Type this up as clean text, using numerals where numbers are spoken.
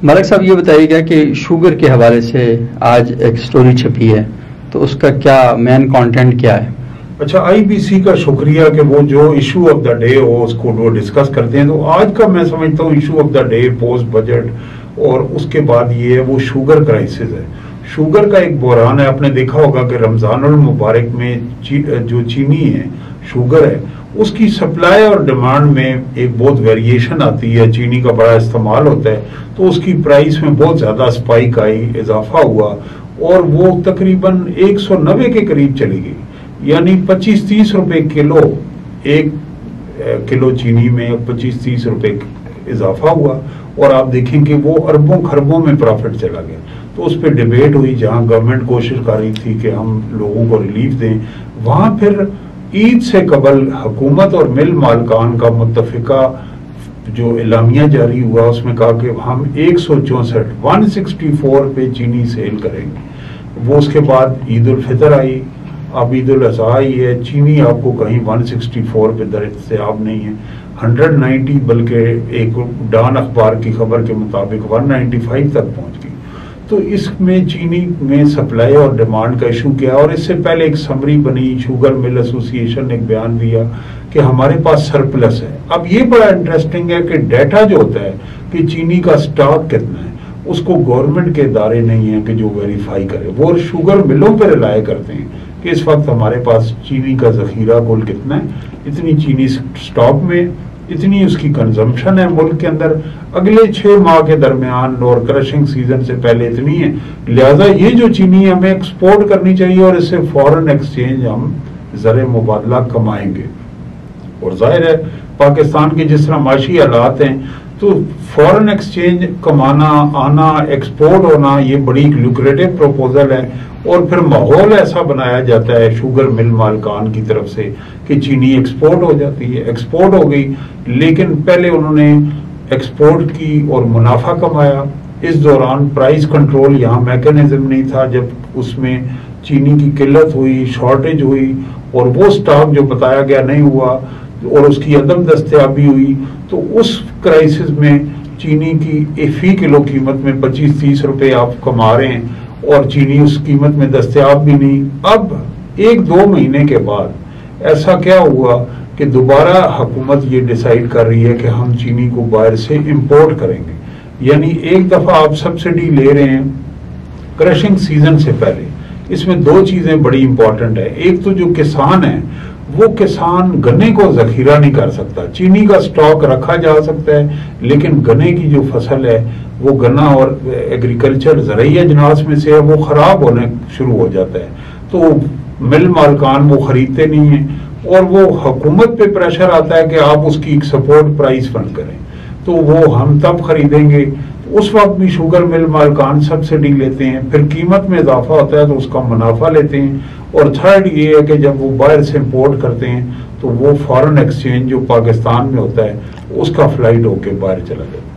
ملک صاحب یہ بتائیے گا کہ شوگر کے حوالے سے آج ایک سٹوری چھپی ہے، تو اس کا کیا مین کانٹینٹ کیا ہے؟ اچھا، آئی بی سی کا شکریہ کہ وہ جو ایشو آف دا ڈے ہو اس کو وہ ڈسکس کرتے ہیں. تو آج کا میں سمجھتا ہوں issue of the day post budget اور اس کے بعد یہ ہے وہ شوگر کرائسس ہے. شوگر کا ایک بحران ہے. آپ نے دیکھا ہوگا کہ رمضان المبارک میں جو چینی ہے، شوگر ہے، اس کی سپلائی اور ڈیمانڈ میں ایک بہت ویریشن آتی ہے. چینی کا بڑا استعمال ہوتا ہے تو اس کی پرائس میں بہت زیادہ سپائک آئی، اضافہ ہوا اور وہ تقریباً 190 کے قریب چلی گئی. یعنی 25-30 روپے کلو، ایک کلو چینی میں 25-30 روپے اضافہ ہوا اور آپ دیکھیں کہ وہ اربوں خربوں میں پروفٹ چلا گیا. تو اس پہ ڈیبیٹ ہوئی، جہاں گورنمنٹ کوشش کر رہی تھی کہ ہم لوگوں کو ریلیف دیں، وہاں پھر عید سے قبل حکومت اور مل مالکان کا متفقہ جو اعلامیہ جاری ہوا، اس میں کہا کہ ہم 164 پہ چینی سیل کریں گے. وہ اس کے بعد عید الفطر آئی، اب عید الاضحیٰ آئی ہے، چینی آپ کو کہیں 164 پہ دستیاب نہیں ہے، 190 بلکہ ایک ڈان اخبار کی خبر کے مطابق 195 تک پہنچ گئی. تو اس میں چینی میں سپلائی اور ڈیمانڈ کا ایشو کیا، اور اس سے پہلے ایک سمری بنی، شوگر مل ایسوسی ایشن نے ایک بیان دیا کہ ہمارے پاس سرپلس ہے. اب یہ بڑا انٹرسٹنگ ہے کہ ڈیٹا جو ہوتا ہے کہ چینی کا سٹاک کتنا ہے، اس کو گورنمنٹ کے ادارے نہیں ہیں کہ جو ویریفائی کرے. وہ شوگر ملوں پہ رلائے کرتے ہیں کہ اس وقت ہمارے پاس چینی کا ذخیرہ کل کتنا ہے، اتنی چینی سٹاک میں، اتنی اس کی کنزمپشن ہے ملک کے اندر اگلے 6 ماہ کے درمیان، اور کرشنگ سیزن سے پہلے اتنی ہے. لہذا یہ جو چینی ہمیں ایکسپورٹ کرنی چاہیے اور اس سے فورن ایکسچینج ہم زر مبادلہ کمائیں گے. اور ظاہر ہے پاکستان کے جس طرح معاشی حالات ہیں تو فورن ایکسچینج کمانا، آنا، ایکسپورٹ ہونا، یہ بڑی لوکریٹو پروپوزل ہے. اور پھر ماحول ایسا بنایا جاتا ہے شوگر مل مالکان کی طرف سے کہ چینی ایکسپورٹ ہو جاتی ہے. ایکسپورٹ ہو گئی، لیکن پہلے انہوں نے ایکسپورٹ کی اور منافع کمایا. اس دوران پرائس کنٹرول یہاں میکینزم نہیں تھا. جب اس میں چینی کی قلت ہوئی، شارٹیج ہوئی اور وہ سٹاک جو بتایا گیا نہیں ہوا اور اس کی عدم دستیابی ہوئی، تو اس کرائسس میں چینی کی فی کلو قیمت میں 25-30 روپے آپ کما رہے ہیں اور چینی اس قیمت میں دستیاب بھی نہیں. اب 1-2 مہینے کے بعد ایسا کیا ہوا کہ دوبارہ حکومت یہ ڈیسائیڈ کر رہی ہے کہ ہم چینی کو باہر سے امپورٹ کریں گے. یعنی ایک دفعہ آپ سبسڈی لے رہے ہیں کرشنگ سیزن سے پہلے. اس میں 2 چیزیں بڑی امپورٹنٹ ہے. ایک تو جو کسان ہے وہ کسان گنے کو ذخیرہ نہیں کر سکتا. چینی کا سٹاک رکھا جا سکتا ہے لیکن گنے کی جو فصل ہے وہ گنا اور ایگریکلچر زرعی اجناس میں سے ہے، وہ خراب ہونے شروع ہو جاتا ہے. تو مل مالکان وہ خریدتے نہیں ہیں اور وہ حکومت پہ پریشر آتا ہے کہ آپ اس کی ایک سپورٹ پرائز فنڈ کریں تو وہ ہم تب خریدیں گے. اس وقت بھی شوگر مل مالکان سبسڈی لیتے ہیں، پھر قیمت میں اضافہ ہوتا ہے تو اس کا منافع لیتے ہیں. اور تھرڈ یہ ہے کہ جب وہ باہر سے امپورٹ کرتے ہیں تو وہ فارن ایکسچینج جو پاکستان میں ہوتا ہے اس کا فلائٹ ہو کے باہر چلا جاتا ہے.